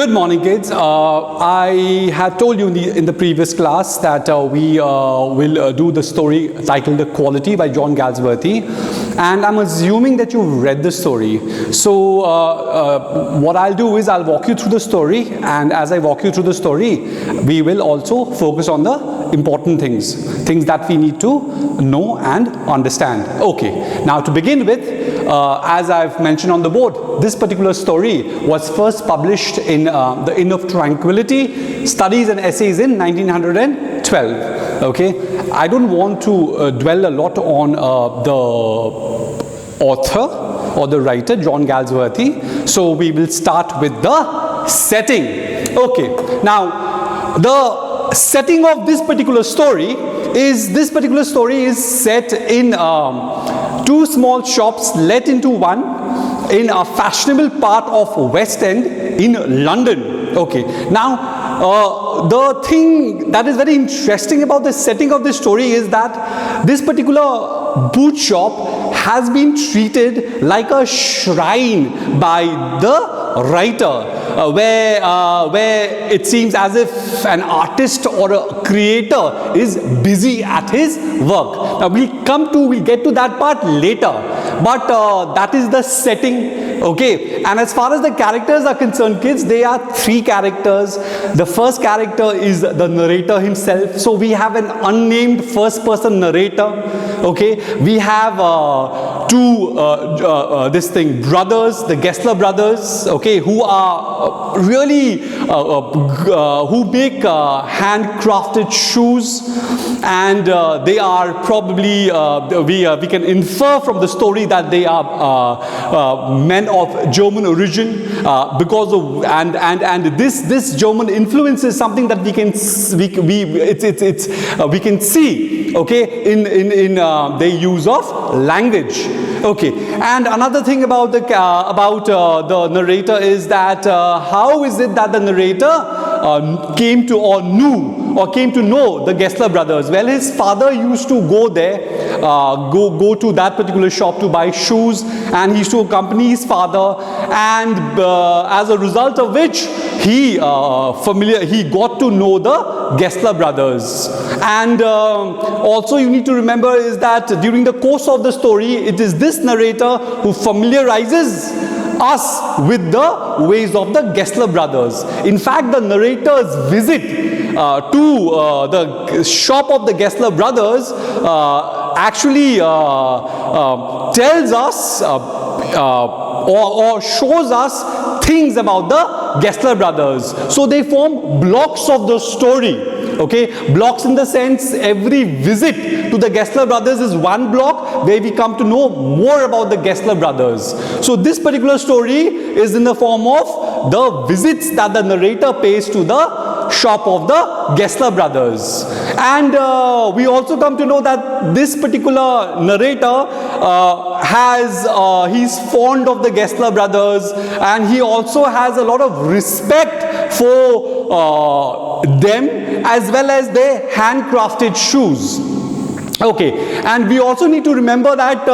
Good morning, kids. I had told you in the previous class that we will do the story titled The Quality by John Galsworthy, and I'm assuming that you've read the story. So what I'll do is I'll walk you through the story, and as I walk you through the story, we will also focus on the important things that we need to know and understand. Okay, now to begin with, as I've mentioned on the board, this particular story was first published in the Inn of Tranquility, Studies and Essays in 1912. Okay, I don't want to dwell a lot on the author or the writer, John Galsworthy. So we will start with the setting. Okay, now the setting of this particular story is set in two small shops let into one in a fashionable part of West End in London. Okay, now the thing that is very interesting about the setting of this story is that this particular boot shop has been treated like a shrine by the writer, where it seems as if an artist or a creator is busy at his work. Now we'll get to that part later, but that is the setting. Okay, and as far as the characters are concerned, kids, there are three characters. The first character is the narrator himself. So we have an unnamed first person narrator. Okay, we have two brothers, the Gessler brothers, okay, who are really who make handcrafted shoes, and they are probably we can infer from the story that they are men of German origin, because of and this German influence is something that we can see, okay, in their use of language. Okay, and another thing about the narrator is that how is it that the narrator came to know the Gessler brothers? Well, his father used to go there, go to that particular shop to buy shoes, and he used to accompany his father, and as a result of which he got to know the Gessler brothers. And also you need to remember is that during the course of the story, it is this narrator who familiarizes us with the ways of the Gessler brothers. In fact, the narrator's visit to the shop of the Gessler brothers actually tells us or shows us things about the Gessler brothers. So they form blocks of the story. Okay, blocks in the sense every visit to the Gessler brothers is one block where we come to know more about the Gessler brothers. So this particular story is in the form of the visits that the narrator pays to the shop of the Gessler brothers. And we also come to know that this particular narrator he's fond of the Gessler brothers, and he also has a lot of respect for them as well as their handcrafted shoes. Okay, and we also need to remember that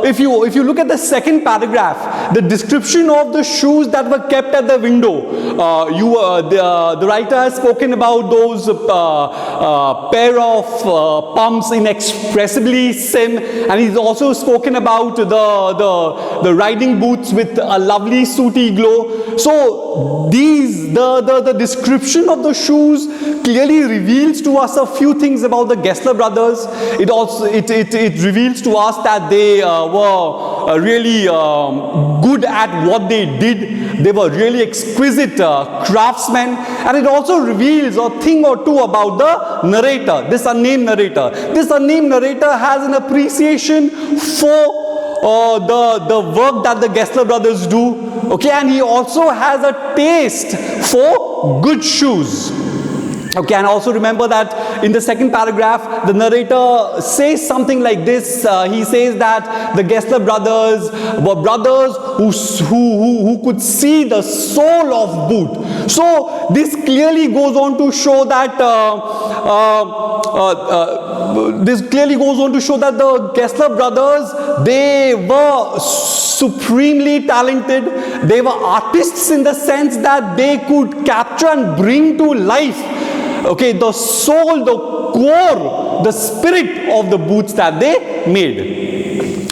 if you look at the second paragraph, the description of the shoes that were kept at the window, the writer has spoken about those pair of pumps inexpressibly sim, and he's also spoken about the riding boots with a lovely sooty glow. So the description of the shoes clearly reveals to us a few things about the Gessler brothers. It also reveals to us that they were really good at what they did. They were really exquisite craftsmen, and it also reveals a thing or two about the narrator, this unnamed narrator. This unnamed narrator has an appreciation for the work that the Gessler brothers do. Okay, and he also has a taste for good shoes. Okay, and also remember that in the second paragraph, the narrator says something like this. He says that the Gessler brothers were brothers who could see the soul of boot. So this clearly goes on to show that the Gessler brothers, they were supremely talented. They were artists in the sense that they could capture and bring to life, okay, the soul, the core, the spirit of the boots that they made.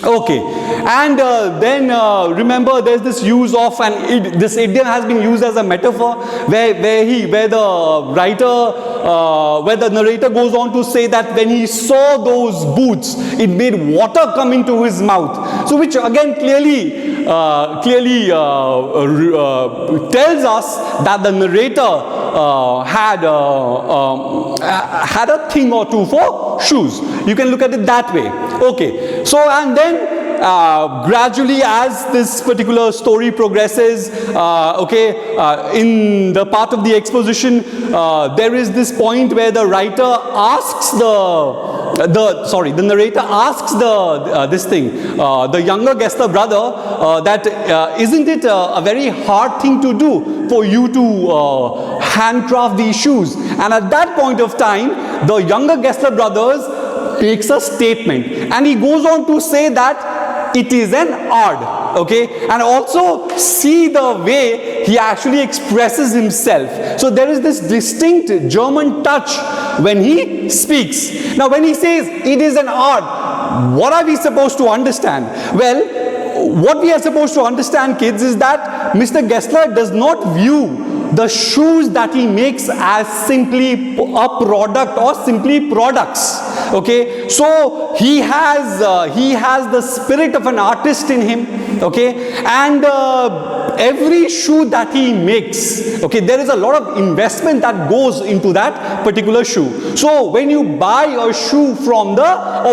Okay, and then remember, there's this use of this idiom has been used as a metaphor where the narrator goes on to say that when he saw those boots, it made water come into his mouth. So which again clearly tells us that the narrator had a thing or two for shoes. You can look at it that way. Okay, so and then gradually, as this particular story progresses, in the part of the exposition, there is this point where the writer asks the narrator asks the younger Gessler brother that isn't it a very hard thing to do for you to handcraft these shoes? And at that point of time, the younger Gessler brothers makes a statement, and he goes on to say that it is an art, okay, and also see the way he actually expresses himself. So there is this distinct German touch when he speaks. Now when he says it is an art, what are we supposed to understand? Well, what we are supposed to understand, kids, is that Mr. Gessler does not view the shoes that he makes as simply a product or simply products. Okay, so he has the spirit of an artist in him. Okay, and every shoe that he makes, okay, there is a lot of investment that goes into that particular shoe. So when you buy a shoe from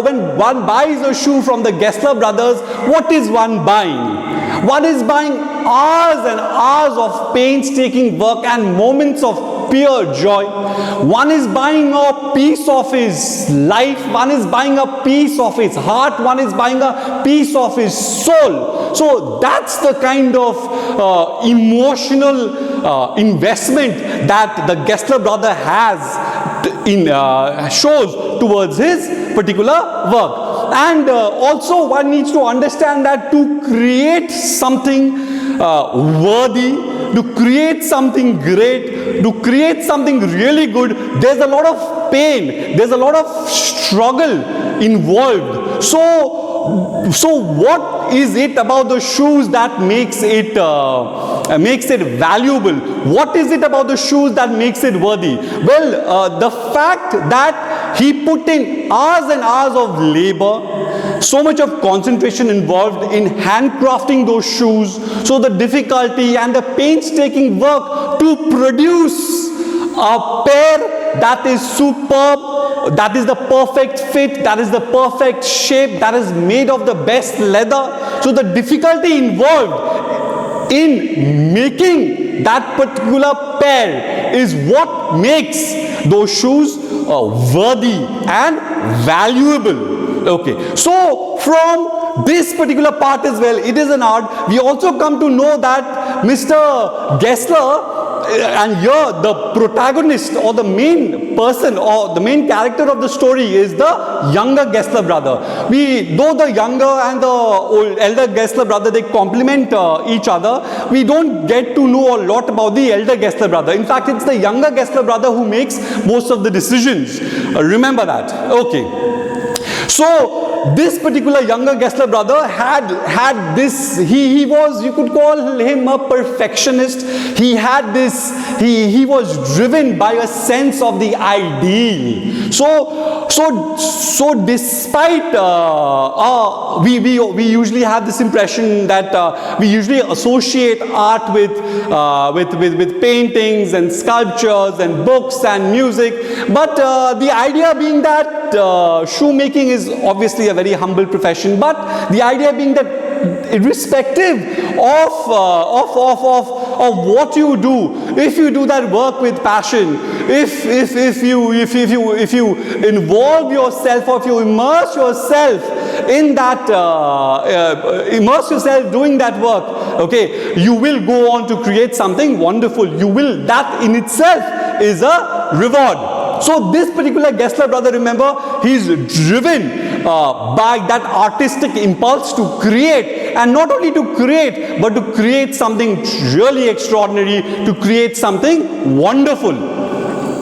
when one buys a shoe from the Gessler brothers, what is one buying? One is buying hours and hours of painstaking work and moments of pure joy. One is buying a piece of his life. One is buying a piece of his heart. One is buying a piece of his soul. So that's the kind of emotional investment that the Gessler brother shows towards his particular work. And also one needs to understand that to create something worthy, to create something great, to create something really good, there's a lot of pain, there's a lot of struggle involved. So what is it about the shoes that makes it valuable? What is it about the shoes that makes it worthy? Well, the fact that he put in hours and hours of labor, so much of concentration involved in handcrafting those shoes, so the difficulty and the painstaking work to produce a pair that is superb, that is the perfect fit, that is the perfect shape, that is made of the best leather. So the difficulty involved in making that particular pair is what makes those shoes worthy and valuable. Okay, so from this particular part as well, it is an art. We also come to know that Mr. Gessler, and here the protagonist or the main person or the main character of the story is the younger Gessler brother. Though the younger and the elder Gessler brother, they complement each other, we don't get to know a lot about the elder Gessler brother. In fact, it's the younger Gessler brother who makes most of the decisions. Remember that. Okay. So this particular younger Gessler brother had this, he was, you could call him a perfectionist. He had this, he was driven by a sense of the ideal. So despite we usually have this impression that we usually associate art with paintings and sculptures and books and music, but the idea being that shoemaking is obviously a very humble profession, but the idea being that irrespective of of what you do, if you do that work with passion, if you involve yourself, or if you immerse yourself in that, immerse yourself doing that work, okay, you will go on to create something wonderful. You will, that in itself is a reward. So this particular Gessler brother, remember, he's driven by that artistic impulse to create, and not only to create, but to create something really extraordinary, to create something wonderful.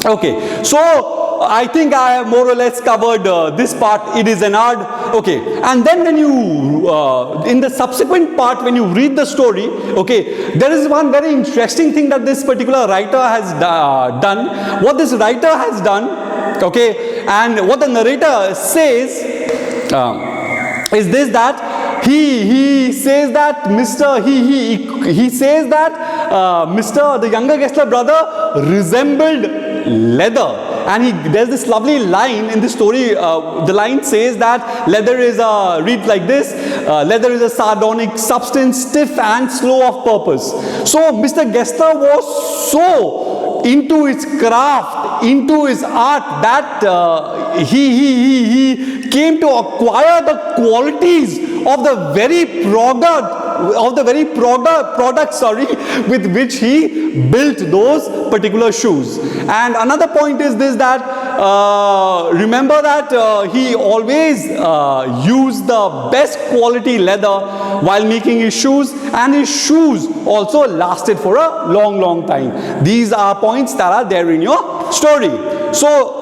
Okay, so I think I have more or less covered this part. It is an art. Okay, and then when you, in the subsequent part, when you read the story, okay, there is one very interesting thing that this particular writer has done. What this writer has done, okay, and what the narrator says is this, that he says that he says that the younger Gessler brother resembled leather. And there's this lovely line in the story. The line says that leather is reads like this: leather is a sardonic substance, stiff and slow of purpose. So Mr. Gessler was so into his craft, into his art, that he came to acquire the qualities of the very product with which he built those particular shoes. And another point is this, that remember that he always used the best quality leather while making his shoes, and his shoes also lasted for a long time. These are points that are there in your story. So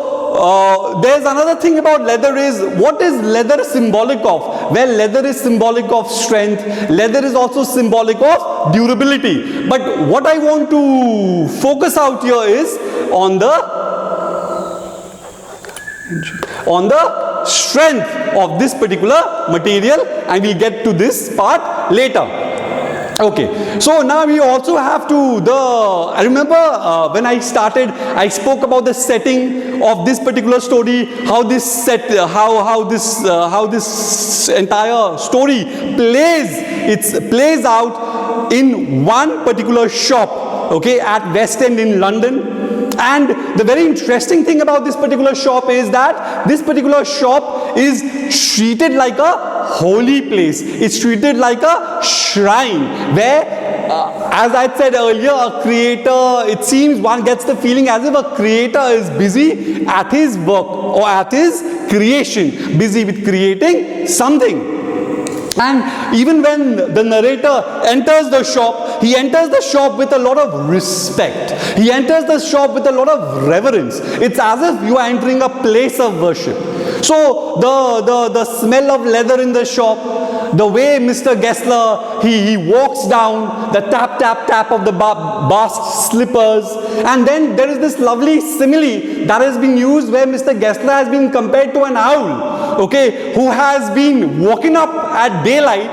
there's another thing about leather is, what is leather symbolic of? Well, leather is symbolic of strength. Leather is also symbolic of durability. But what I want to focus out here is on the strength of this particular material, and we'll get to this part later. Okay, so now we also have to, I remember when I started, I spoke about the setting of this particular story, how this entire story plays out in one particular shop, okay, at West End in London. And the very interesting thing about this particular shop is that this particular shop is treated like a holy place. It's treated like a shrine where, as I said earlier, a creator, it seems one gets the feeling as if a creator is busy at his work or at his creation, busy with creating something. And even when the narrator enters the shop, he enters the shop with a lot of respect. He enters the shop with a lot of reverence. It's as if you are entering a place of worship. So the smell of leather in the shop, the way Mr. Gessler, he walks down, the tap of the bast slippers, and then there is this lovely simile that has been used where Mr. Gessler has been compared to an owl, okay, who has been woken up at daylight,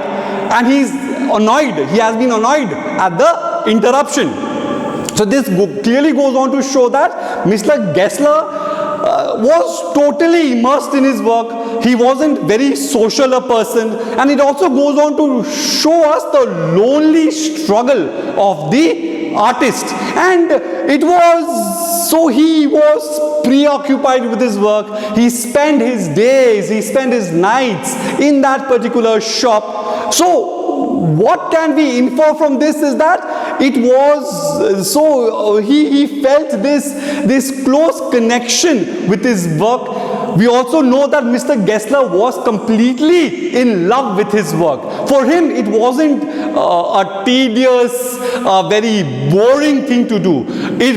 and he's annoyed. He has been annoyed at the interruption. So this clearly goes on to show that Mr. Gessler was totally immersed in his work. He wasn't very social a person, and it also goes on to show us the lonely struggle of the artist. And it was, so he was preoccupied with his work. He spent his days, he spent his nights in that particular shop. So what can we infer from this is that it was, he felt this close connection with his work. We also know that Mr. Gessler was completely in love with his work. For him, it wasn't a tedious, very boring thing to do.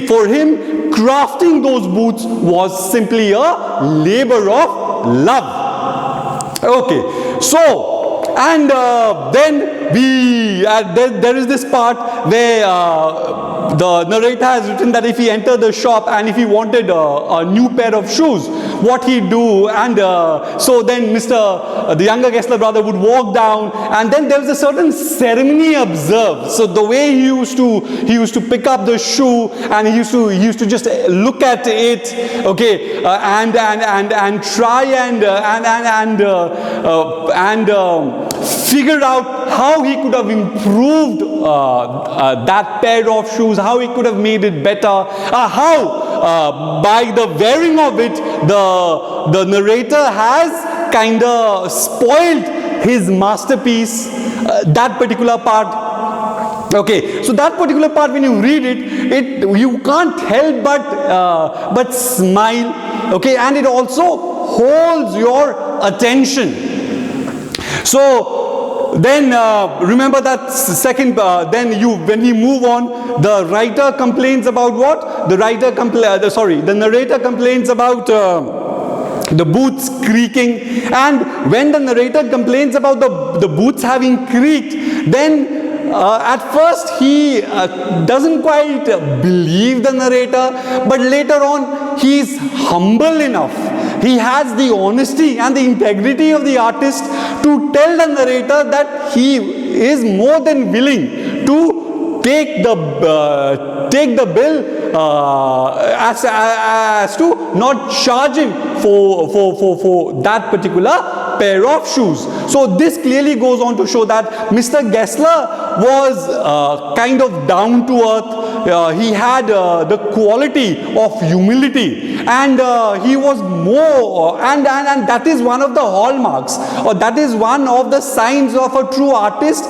For him, crafting those boots was simply a labor of love. Okay, so, and then there is this part where the narrator has written that if he entered the shop and if he wanted a new pair of shoes, what he'd do. And so then the younger Gessler brother would walk down, and then there was a certain ceremony observed. So the way he used to pick up the shoe, and he used to just look at it, okay, and try and figure out how how he could have improved that pair of shoes, how he could have made it better, how by the wearing of it, the narrator has kind of spoiled his masterpiece, that particular part. Okay, so that particular part, when you read it, you can't help but smile. Okay, and it also holds your attention. So then remember that second. When we move on, the writer complains about what? The narrator complains about the boots creaking, and when the narrator complains about the boots having creaked, then at first he doesn't quite believe the narrator, but later on he is humble enough. He has the honesty and the integrity of the artist to tell the narrator that he is more than willing to take the bill as to not charge him for that particular pair of shoes. So this clearly goes on to show that Mr. Gessler was kind of down to earth. He had the quality of humility, and he was more, and that is one of the hallmarks, or that is one of the signs of a true artist.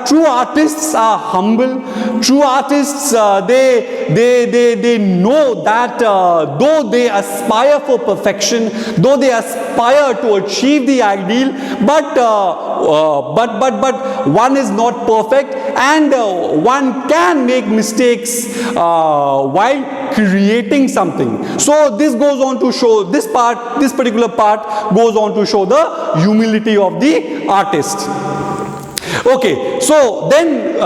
True artists are humble. True artists, they know that though they aspire for perfection, though they aspire to achieve the ideal, but one is not perfect, and one can make mistakes while creating something. So this goes on to show, this particular part goes on to show the humility of the artist. Okay, so then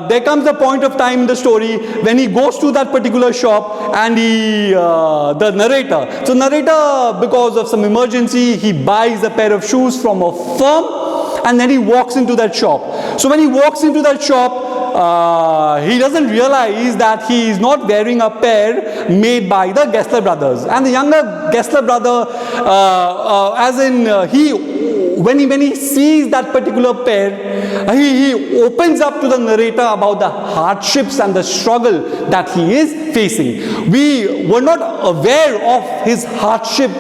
there comes a point of time in the story when he goes to that particular shop, and the narrator, because of some emergency, he buys a pair of shoes from a firm, and then he walks into that shop. So when he walks into that shop, he doesn't realize that he is not wearing a pair made by the Gessler brothers. And the younger Gessler brother, when he sees that particular pair, he opens up to the narrator about the hardships and the struggle that he is facing. We were not aware of his hardship,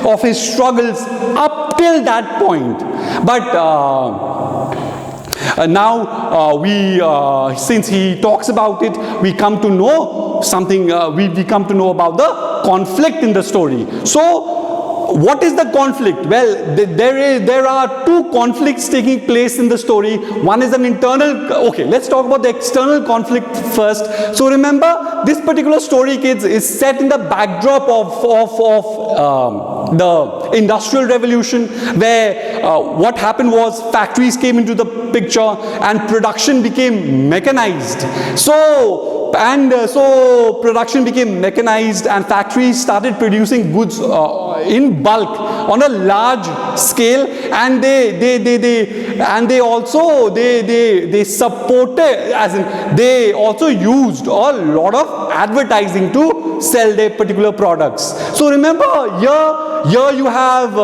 of his struggles up till that point. But now, since he talks about it, we come to know something, we come to know about the conflict in the story. So, what is the conflict? Well, there are two conflicts taking place in the story. One is an internal, okay, let's talk about the external conflict first. So remember, this particular story, kids, is set in the backdrop of the Industrial Revolution, where what happened was factories came into the picture and production became mechanized. So production became mechanized, and factories started producing goods in bulk on a large scale, and they also used a lot of advertising to sell their particular products. So remember, here you have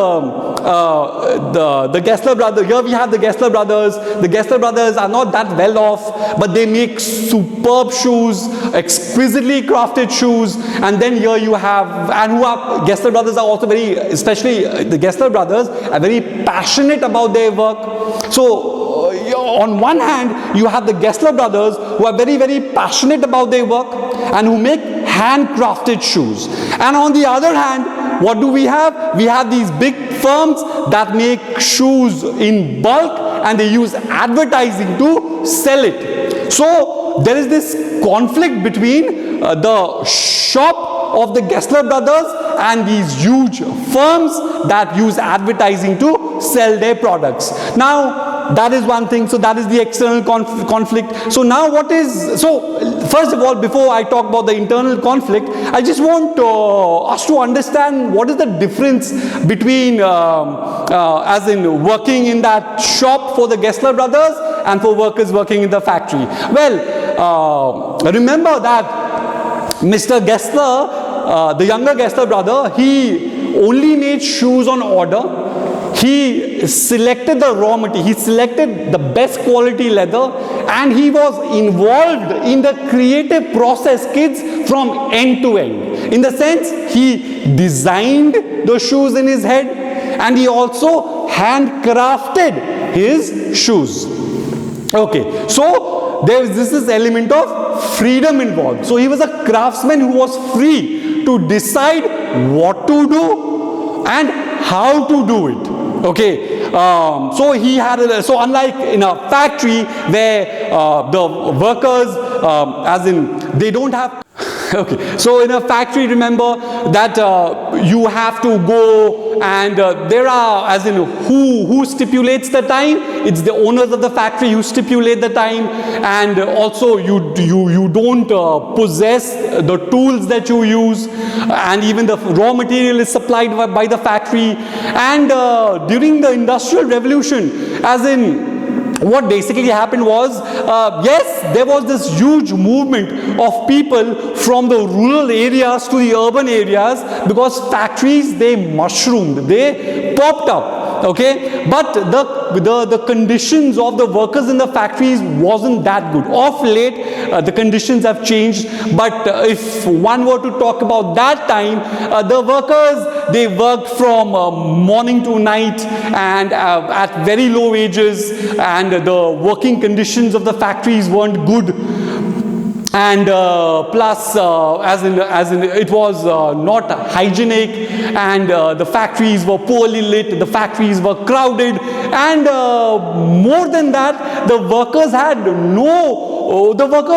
the Gessler brothers. Here we have the Gessler brothers. The Gessler brothers are not that well off, but they make superb shoes, exquisitely crafted shoes. And then here you have, Gessler brothers are also very, especially the Gessler brothers, are very passionate about their work. So on one hand, you have the Gessler brothers who are very, very passionate about their work and who make handcrafted shoes. And on the other hand, what do we have? We have these big firms that make shoes in bulk, and they use advertising to sell it. So there is this conflict between the shop of the Gessler brothers and these huge firms that use advertising to sell their products. Now, that is one thing. So that is the external conflict. So now first of all, before I talk about the internal conflict, I just want us to understand what is the difference between as in working in that shop for the Gessler brothers and for workers working in the factory. Well, remember that Mr. Gessler, the younger Gessler brother, he only made shoes on order. He he selected the raw material, he selected the best quality leather, and he was involved in the creative process, kids, from end to end. In the sense, he designed the shoes in his head, and he also handcrafted his shoes. Okay, so this is element of freedom involved. So he was a craftsman who was free to decide what to do and how to do it. Okay, so he had so unlike in a factory where the workers, as in they don't have. Okay, so in a factory, remember that you have to go, and there are, as in who stipulates the time? It's the owners of the factory who stipulate the time, and also you don't possess the tools that you use, and even the raw material is supplied by the factory. And during the Industrial Revolution, as in what basically happened was, yes, there was this huge movement of people from the rural areas to the urban areas, because factories, they mushroomed, they popped up. Okay, but the conditions of the workers in the factories wasn't that good. Of late, the conditions have changed, but if one were to talk about that time, the workers, they worked from morning to night, and at very low wages, and the working conditions of the factories weren't good. And plus, as in it was not hygienic, and the factories were poorly lit, the factories were crowded, and more than that, the workers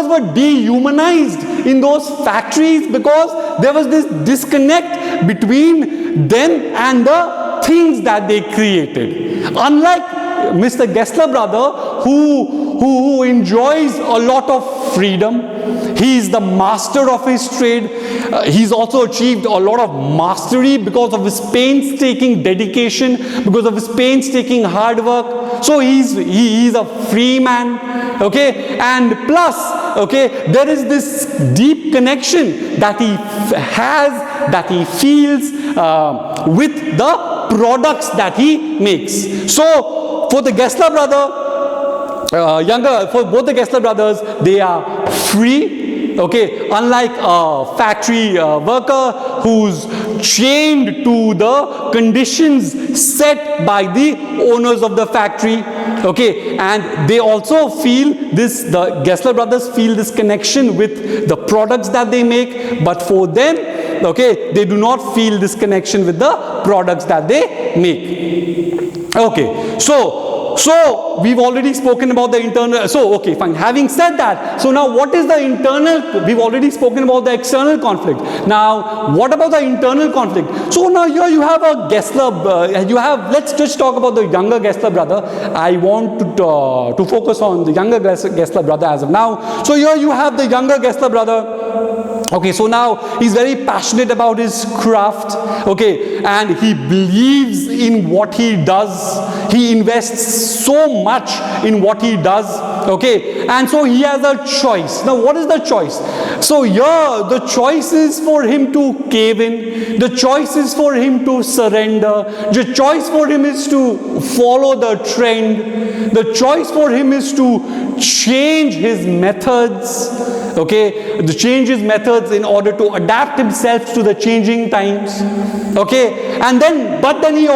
were dehumanized in those factories, because there was this disconnect between them and the things that they created. Unlike Mr. Gessler brother, who enjoys a lot of freedom. He is the master of his trade. He's also achieved a lot of mastery because of his painstaking dedication, because of his painstaking hard work. So he is a free man. Okay, and plus, okay, there is this deep connection that he has, that he feels with the products that he makes. So for the Gessler brother, for both the Gessler brothers, they are free. Okay, unlike a factory worker who's chained to the conditions set by the owners of the factory. Okay, and they also feel this, the Gessler brothers feel this connection with the products that they make, but for them, okay, they do not feel this connection with the products that they make. Okay, so we've already spoken about the internal. So okay, fine. Having said that, so now what is the internal? We've already spoken about the external conflict. Now what about the internal conflict? So now here you have a Gessler. Let's just talk about the younger Gessler brother. I want to focus on the younger Gessler brother as of now. So here you have the younger Gessler brother. Okay, so now he's very passionate about his craft, okay, and he believes in what he does. He invests so much in what he does, okay, and so he has a choice. Now, what is the choice? So here, the choice is for him to cave in. The choice is for him to surrender. The choice for him is to follow the trend. The choice for him is to change his methods, okay, to change his methods in order to adapt himself to the changing times, okay, and then, but then he's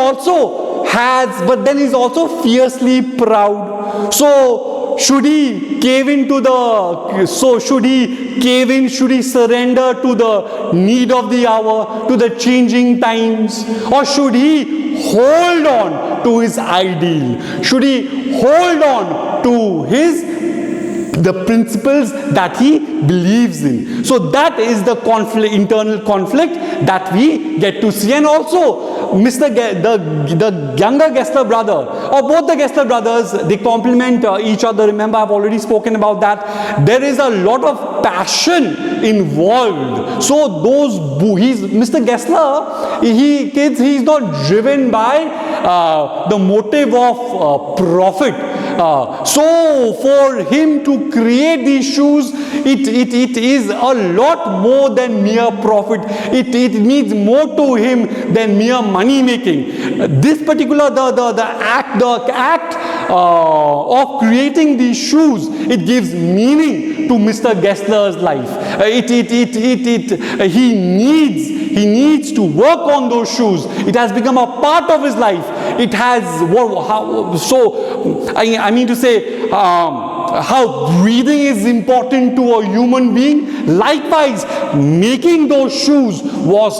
also fiercely proud. So should he cave into should he surrender to the need of the hour, to the changing times, or should he hold on to his ideal? Should he hold on to the principles that he believes in? So that is the conflict, internal conflict that we get to see. And also the younger Gessler brother, or both the Gessler brothers, they complement each other. Remember, I've already spoken about that. There is a lot of passion involved. So Mr. Gessler, he's not driven by the motive of profit. So for him to create these shoes, it is a lot more than mere profit. It means more to him than mere money making. This particular the act of creating these shoes, it gives meaning to Mr. Gessler's life. He needs to work on those shoes. It has become a part of his life. It has I mean to say, how breathing is important to a human being. Likewise, making those shoes was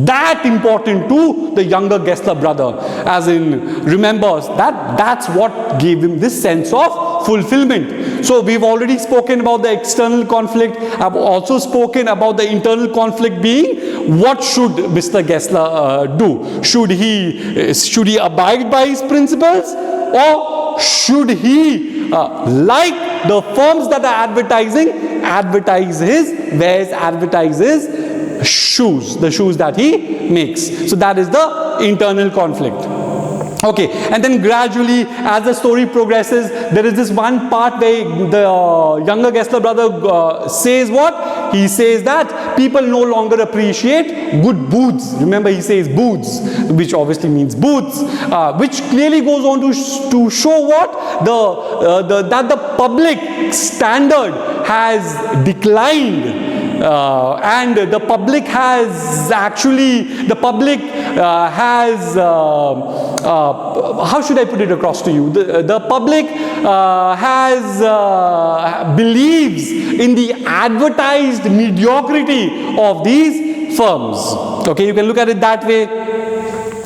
that important to the younger Gessler brother, as in remembers that's what gave him this sense of fulfillment. So we've already spoken about the external conflict. I've also spoken about the internal conflict being, what should Mr. Gessler do? Should he abide by his principles, or should he, like the firms that are advertising, advertise his shoes, the shoes that he makes? So that is the internal conflict. Okay, and then gradually, as the story progresses, there is this one part where the younger Gessler brother says what? He says that people no longer appreciate good booths. Remember, he says booths, which obviously means booths, which clearly goes on to show what? That the public standard has declined. And the public has how should I put it across to you? The public believes in the advertised mediocrity of these firms. Okay, you can look at it that way.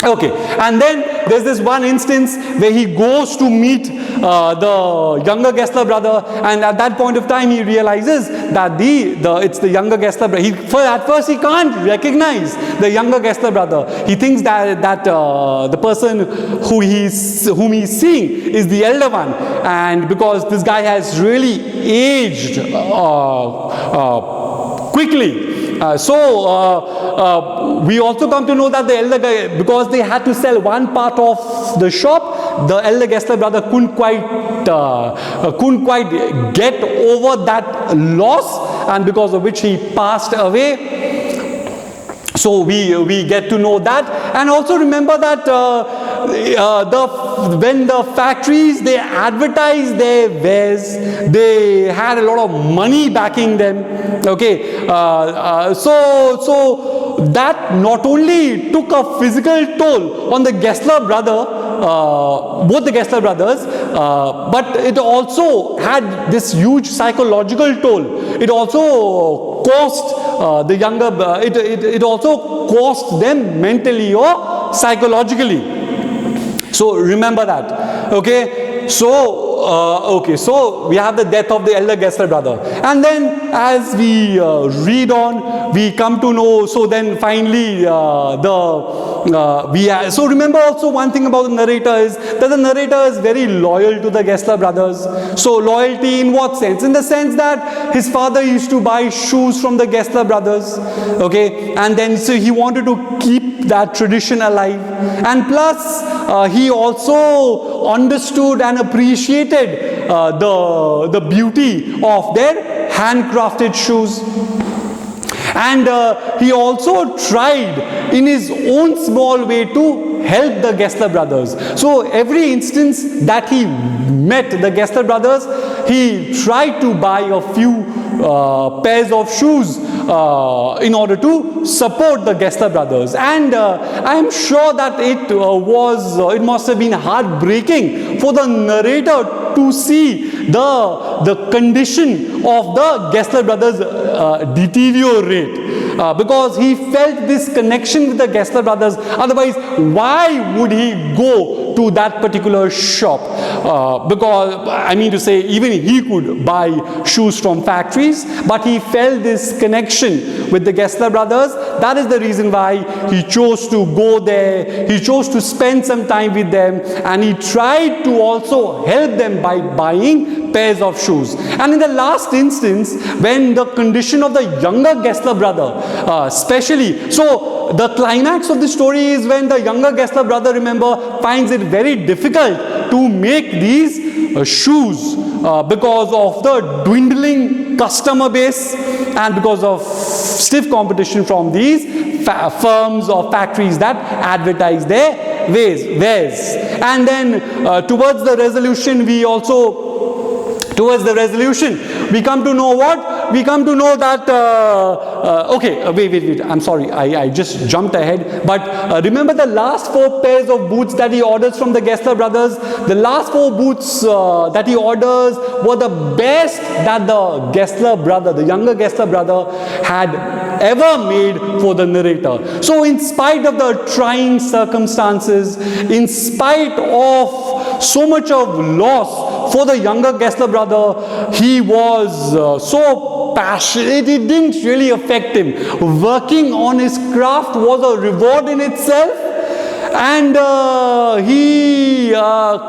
Okay, and then there's this one instance where he goes to meet the younger Gessler brother, and at that point of time he realizes that it's the younger Gessler brother. At first he can't recognize the younger Gessler brother. He thinks that the person whom he's seeing is the elder one, and because this guy has really aged quickly. We also come to know that the elder guy, because they had to sell one part of the shop, the elder Gessler brother couldn't quite get over that loss, and because of which he passed away. So we get to know that, and also remember that when the factories, they advertised their wares, they had a lot of money backing them. Okay, so that not only took a physical toll on the Gessler brother, both the Gessler brothers, but it also had this huge psychological toll. It also cost the younger, it also cost them mentally or psychologically. So remember that. Okay, so we have the death of the elder Gessler brother, and then as we read on, we come to know. So then finally, so remember also one thing about the narrator is that the narrator is very loyal to the Gessler brothers. So loyalty in what sense? In the sense that his father used to buy shoes from the Gessler brothers. Okay, and then so he wanted to keep that tradition alive, and plus he also understood and appreciated the beauty of their handcrafted shoes. And he also tried in his own small way to help the Gessler brothers. So every instance that he met the Gessler brothers, he tried to buy a few pairs of shoes in order to support the Gessler brothers. And I am sure that it must have been heartbreaking for the narrator to see the condition of the Gessler brothers deteriorate. Because he felt this connection with the Gessler brothers. Otherwise, why would he go to that particular shop? Because, I mean to say, even he could buy shoes from factories, but he felt this connection with the Gessler brothers. That is the reason why he chose to go there. He chose to spend some time with them, and he tried to also help them by buying pairs of shoes. And in the last instance, when the condition of the younger Gessler brother, especially, so the climax of the story is when the younger Gessler brother, remember, finds it very difficult to make these shoes because of the dwindling customer base and because of stiff competition from these firms or factories that advertise their wares. And then towards the resolution, we come to know what? We come to know that, wait, I'm sorry, I just jumped ahead. But remember the last 4 pairs of boots that he orders from the Gessler brothers? The last 4 boots that he orders were the best that the Gessler brother, the younger Gessler brother, had ever made for the narrator. So in spite of the trying circumstances, in spite of so much of loss for the younger Gessler brother, he was so passionate, it didn't really affect him. Working on his craft was a reward in itself, and he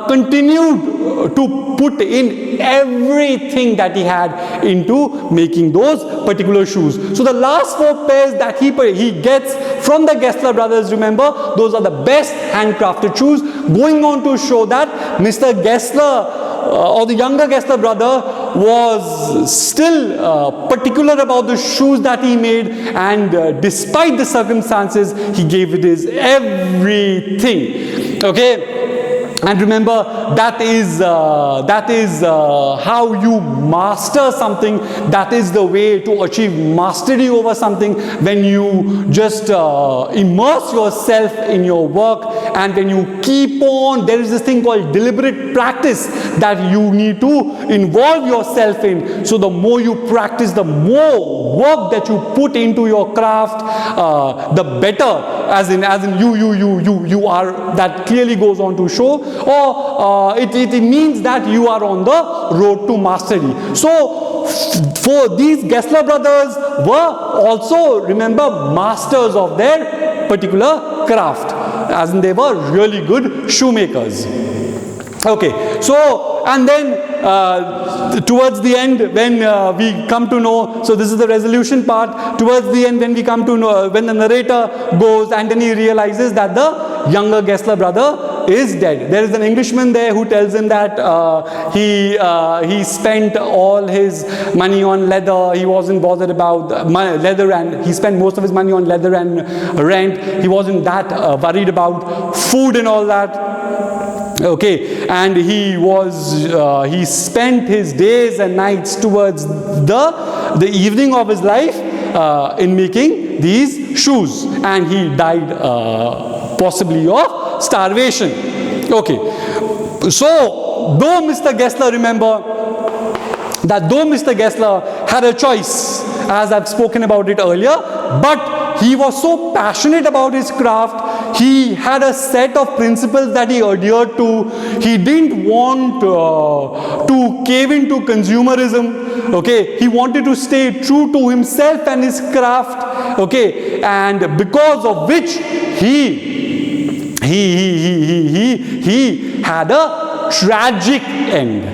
continued to put in everything that he had into making those particular shoes. So the last 4 pairs that he gets from the Gessler brothers, remember, those are the best handcrafted shoes, going on to show that Mr. Gessler or the younger Gessler brother was still particular about the shoes that he made, and despite the circumstances, he gave it his everything. Okay. And remember, that is how you master something. That is the way to achieve mastery over something, when you just immerse yourself in your work, and when you keep on, there is this thing called deliberate practice that you need to involve yourself in. So the more you practice, the more work that you put into your craft, the better, as in you are, that clearly goes on to show, or it means that you are on the road to mastery. So for these Gessler brothers were also, remember, masters of their particular craft, as in they were really good shoemakers. Okay, so, and then towards the end, when we come to know, so this is the resolution part, towards the end when we come to know, when the narrator goes and then he realizes that the younger Gessler brother is dead. There is an Englishman there who tells him that he spent all his money on leather. He wasn't bothered about leather, and he spent most of his money on leather and rent. He wasn't that worried about food and all that. Okay, and he spent his days and nights towards the evening of his life in making these shoes, and he died possibly of starvation. Okay, so though Mr. Gessler, remember that though Mr. Gessler had a choice, as I've spoken about it earlier, but he was so passionate about his craft, he had a set of principles that he adhered to. He didn't want to cave into consumerism. Okay, he wanted to stay true to himself and his craft. Okay, and because of which he had a tragic end.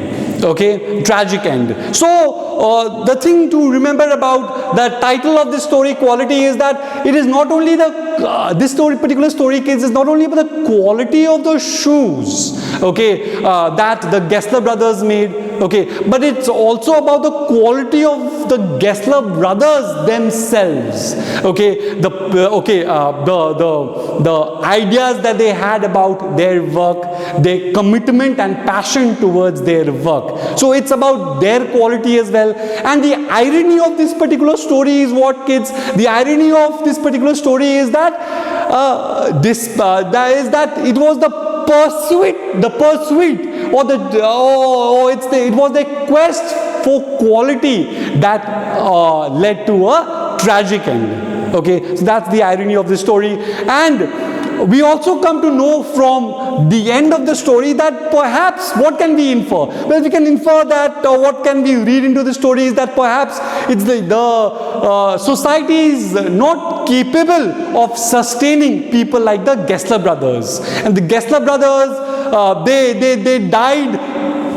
Okay, tragic end. So the thing to remember about the title of this story, Quality, is that it is not only this particular story case is not only about the quality of the shoes, okay, that the Gessler brothers made, okay, but it's also about the quality of the Gessler brothers themselves. Okay, the ideas that they had about their work, their commitment and passion towards their work. So it's about their quality as well. And the irony of this particular story is what, kids? The irony of this particular story is that it was the pursuit, it was the quest for quality that led to a tragic end. Okay, so that's the irony of the story. And we also come to know from the end of the story that perhaps, what can we infer? Well, we can infer that, what can we read into the story is that perhaps it's the society is not capable of sustaining people like the Gessler brothers. And the Gessler brothers, they died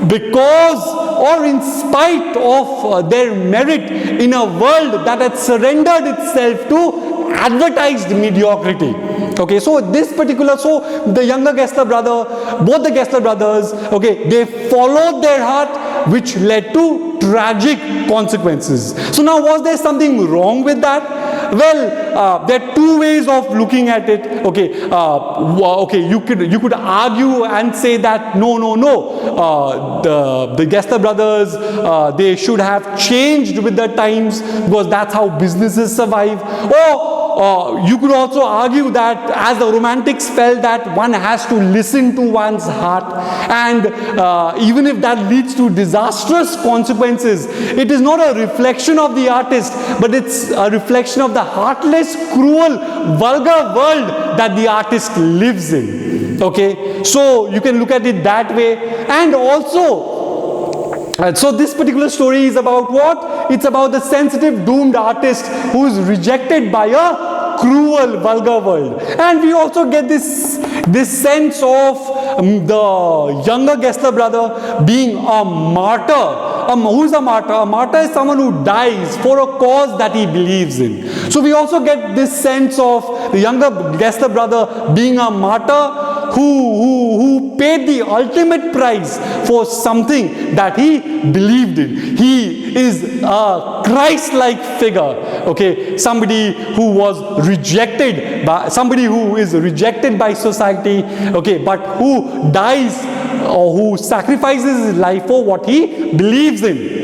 because, or in spite of their merit in a world that had surrendered itself to advertised mediocrity. Okay, so this particular, so the younger Gessler brother, both the Gessler brothers, okay, they followed their heart, which led to tragic consequences. So now, was there something wrong with that? Well, there are two ways of looking at it. Okay, okay, you could argue and say that no, the Gessler brothers, they should have changed with the times, because that's how businesses survive. Or you could also argue that as the Romantics felt that one has to listen to one's heart, and even if that leads to disastrous consequences, it is not a reflection of the artist, but it's a reflection of the heartless, cruel, vulgar world that the artist lives in. Okay, so you can look at it that way. And also, so this particular story is about what? It's about the sensitive, doomed artist who is rejected by a cruel, vulgar world. And we also get this sense of the younger Gessler brother being a martyr. Who's a martyr? A martyr is someone who dies for a cause that he believes in. So we also get this sense of the younger Gessler brother being a martyr who paid the ultimate price for something that he believed in. He is a Christ-like figure, okay, somebody who was rejected by, somebody who is rejected by society, okay, but who dies or who sacrifices his life for what he believes in.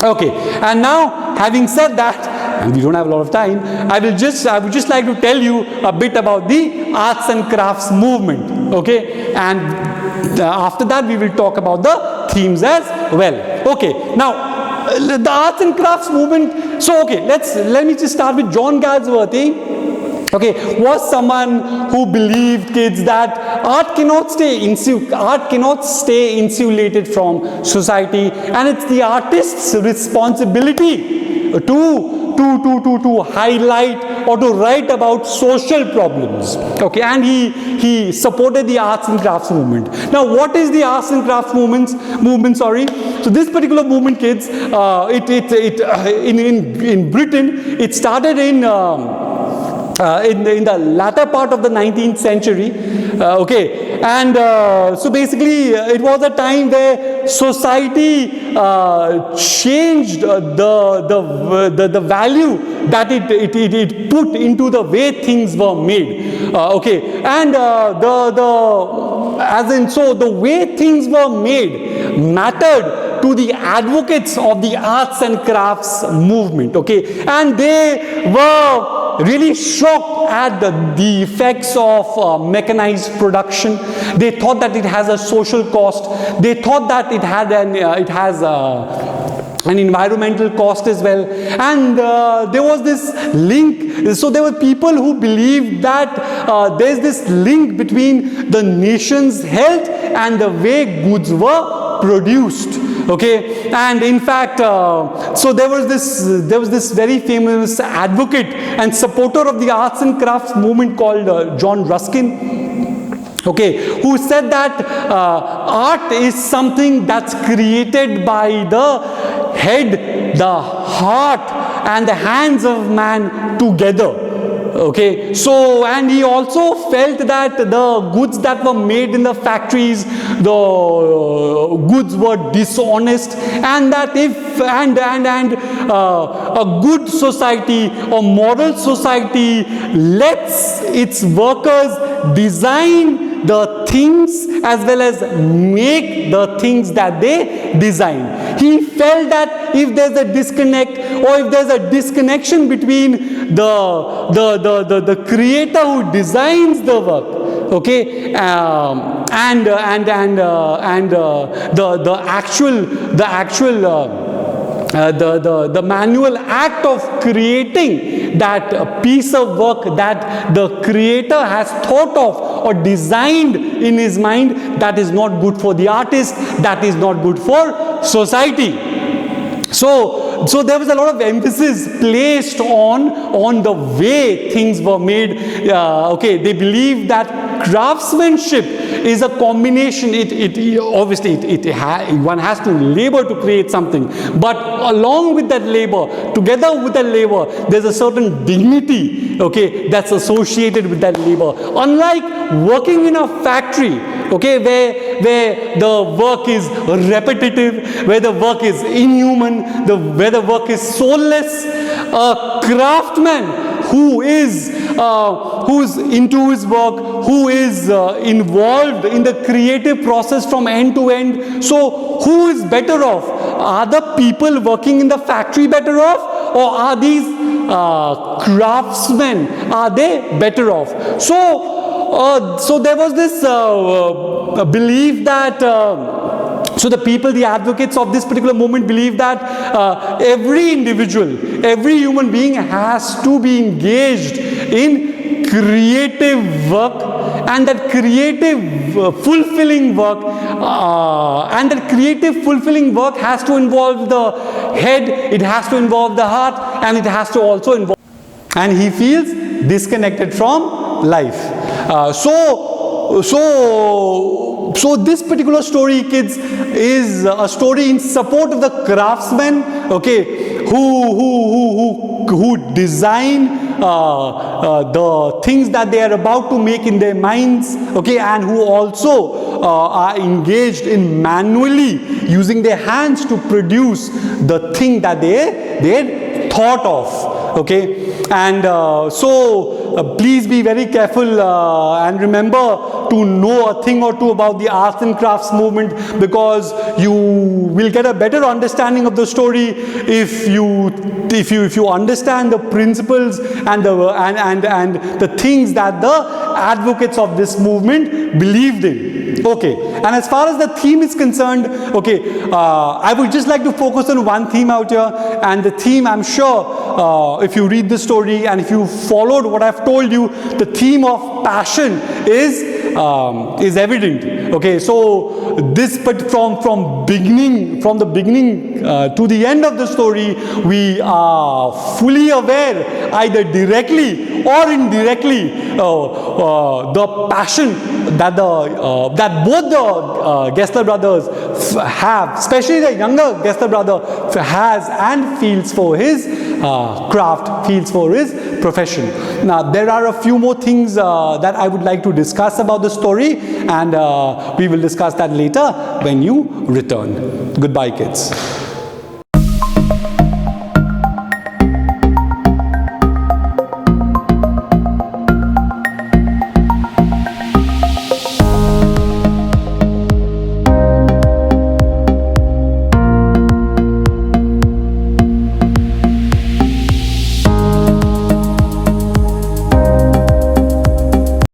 Okay, and now, having said that, and we don't have a lot of time, I would just like to tell you a bit about the arts and crafts movement. Okay, and after that we will talk about the themes as well. Okay, now the arts and crafts movement. So okay, let me just start with John Galsworthy. Okay, was someone who believed, kids, that art cannot stay insulated from society, and it's the artist's responsibility to highlight or to write about social problems. Okay, and he supported the arts and crafts movement. Now, what is the arts and crafts movement? Sorry. So this particular movement, kids, in Britain, it started in the latter part of the 19th century, okay, and so basically it was a time where society changed the value that it put into the way things were made, okay, and so the way things were made mattered to the advocates of the arts and crafts movement, okay, and they were really shocked at the effects of mechanized production. They thought that it has a social cost. They thought that it has an environmental cost as well. And there was this link. So there were people who believed that there's this link between the nation's health and the way goods were produced. Okay, and in fact, so there was this very famous advocate and supporter of the arts and crafts movement called John Ruskin. Okay, who said that art is something that's created by the head, the heart, and the hands of man together. Okay, so, and he also felt that the goods that were made in the factories, the goods were dishonest, and that if a good society or moral society lets its workers design the things as well as make the things that they design. He felt that if there's a disconnect or if there's a disconnection between the creator who designs the work, okay, and the manual act of creating that piece of work that the creator has thought of or designed in his mind, that is not good for the artist, that is not good for society. So there was a lot of emphasis placed on the way things were made. Okay, they believed that craftsmanship is a combination. Obviously one has to labor to create something, but along with that labor, together with that labor, there's a certain dignity, okay, that's associated with that labor. Unlike working in a factory, okay, where the work is repetitive, where the work is inhuman, where the work is soulless, a craftsman who's into his work, who is involved in the creative process from end to end. So who is better off? Are the people working in the factory better off, or are these craftsmen, are they better off? So there was this belief that so the people, the advocates of this particular movement, believe that every individual, every human being has to be engaged in creative work, and that creative fulfilling work has to involve the head, it has to involve the heart, and it has to also involve, and he feels disconnected from life. So this particular story, kids, is a story in support of the craftsmen, okay, who design the things that they are about to make in their minds, okay, and who also are engaged in manually using their hands to produce the thing that they thought of, okay. And please be very careful and remember to know a thing or two about the arts and crafts movement, because you will get a better understanding of the story if you understand the principles and the things that the advocates of this movement believed in. Okay, and as far as the theme is concerned, okay, I would just like to focus on one theme out here, and the theme, I'm sure, if you read the story and if you followed what I've told you, the theme of passion is evident. Okay, so this, but from the beginning to the end of the story, we are fully aware, either directly or indirectly, the passion that both the Gessler brothers have, especially the younger Gessler brother has and feels for his craft, feels for his profession. Now there are a few more things that I would like to discuss about the story, and we will discuss that later when you return. Goodbye, kids.